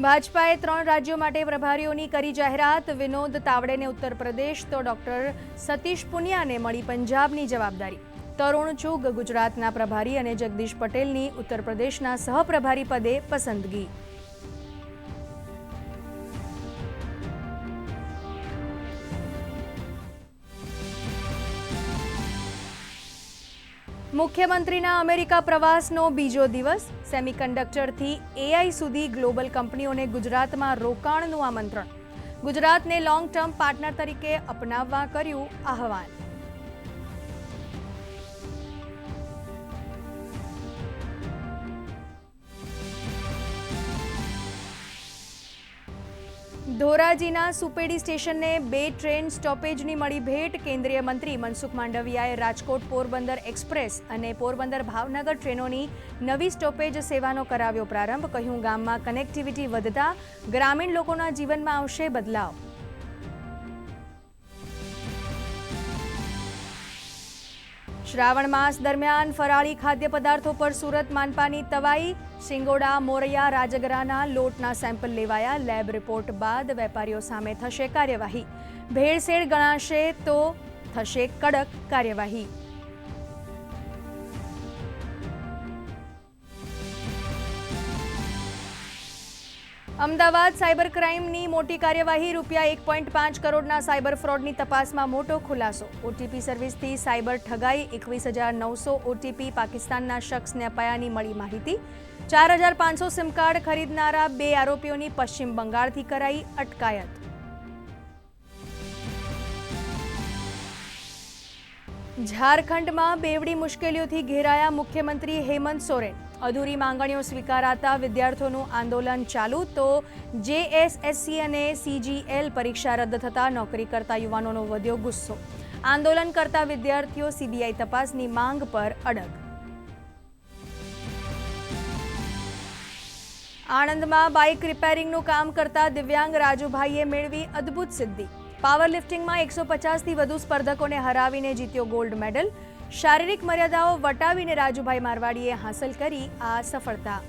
ભાજપાએ 3 રાજ્યો માટે પ્રભારીઓની કરી જાહેરાત. વિનોદ તાવડેને ઉત્તર પ્રદેશ તો ડોક્ટર સતીશ પુનિયાને મળી પંજાબની જવાબદારી. તરુણ ચુગ ગુજરાતના પ્રભારી અને જગદીશ પટેલની ઉત્તર પ્રદેશના સહપ્રભારી પદે પસંદગી. મુખ્યમંત્રીના અમેરિકા પ્રવાસનો બીજો દિવસ. સેમિકન્ડક્ટરથી એઆઈ સુધી ગ્લોબલ કંપનીઓને ગુજરાતમાં રોકાણનું આમંત્રણ. ગુજરાતને લોંગ ટર્મ પાર્ટનર તરીકે અપનાવવા કર્યું આહવાન. ધોરાજીના સુપેડી સ્ટેશનને 2 ટ્રેન સ્ટોપેજની મળી ભેટ. કેન્દ્રીય મંત્રી મનસુખ માંડવિયાએ રાજકોટ પોરબંદર એક્સપ્રેસ અને પોરબંદર ભાવનગર ટ્રેનોની નવી સ્ટોપેજ સેવાનો કરાવ્યો પ્રારંભ. કહ્યું, ગામમાં કનેક્ટિવિટી વધતા ગ્રામીણ લોકોના જીવનમાં આવશે બદલાવ. શ્રાવણ માસ દરમિયાન ફરાળી ખાદ્ય પદાર્થો પર સુરત માનપાની તવાઈ. શિંગોડા, મોરૈયા, રાજગરાના લોટના સેમ્પલ લેવાયા. લેબ રિપોર્ટ બાદ વેપારીઓ સામે થશે કાર્યવાહી. ભેળસેળ ગણાશે તો થશે કડક કાર્યવાહી. અમદાવાદ સાયબર ક્રાઇમની મોટી કાર્યવાહી. ₹1.5 કરોડના સાયબર ફ્રોડની તપાસમાં મોટો ખુલાસો. ઓટીપી સર્વિસથી સાયબર ઠગાઈ. 21,900 ઓટીપી પાકિસ્તાનના શખ્સને અપાયાની મળી માહિતી. 4,500 સિમ કાર્ડ ખરીદનારા 2 આરોપીઓની પશ્ચિમ બંગાળથી કરાઈ અટકાયત. ઝારખંડમાં બેવડી મુશ્કેલીઓથી ઘેરાયા મુખ્યમંત્રી હેમંત સોરેન. અધૂરી માંગણીઓ સ્વીકારાતા વિદ્યાર્થીઓનું આંદોલન ચાલુ. તો જેએસએસસી અને સીજીએલ પરીક્ષા રદ થતાં નોકરી કરતા યુવાનોનો વધ્યો ગુસ્સો. આંદોલન કરતા વિદ્યાર્થીઓ સીબીઆઈ તપાસની માંગ પર અડગ. આણંદમાં બાઇક રિપેરિંગનું કામ કરતા દિવ્યાંગ રાજુભાઈએ મેળવી અદ્ભુત સિદ્ધિ. પાવર લિફ્ટિંગમાં 150થી વધુ સ્પર્ધકોને હરાવીને જીત્યો ગોલ્ડ મેડલ. શારીરિક મર્યાદાઓ વટાવીને રાજુભાઈ મારવાડીએ હાંસલ કરી આ સફળતા.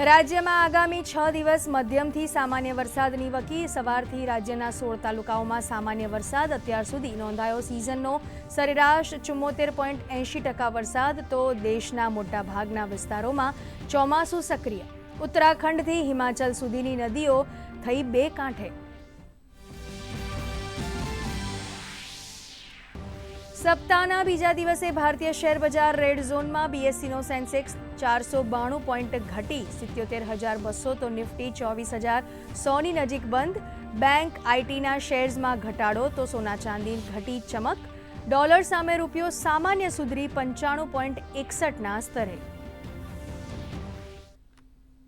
રાજ્યમાં આગામી 6 દિવસ મધ્યમથી સામાન્ય વરસાદની વકી. સવારથી રાજ્યના 16 તાલુકાઓમાં સામાન્ય વરસાદ. અત્યાર સુધી નોંધાયો સિઝનનો સરેરાશ 74.80% વરસાદ. તો દેશના મોટાભાગના વિસ્તારોમાં ચોમાસું સક્રિય. ઉત્તરાખંડથી હિમાચલ સુધીની નદીઓ થઈ 2 કાંઠે. સપ્તાહના બીજા દિવસે ભારતીય શેર બજાર રેડ ઝોનમાં. બીએસસીનો સેન્સેક્સ 492 પોઈન્ટ ઘટી 77,200. તો નિફ્ટી 24,100ની નજીક બંધ. બેંક આઈટીના શેર્સમાં ઘટાડો. તો સોના ચાંદી ઘટી ચમક. ડોલર સામે રૂપિયો સામાન્ય સુધરી 95.61ના સ્તરે.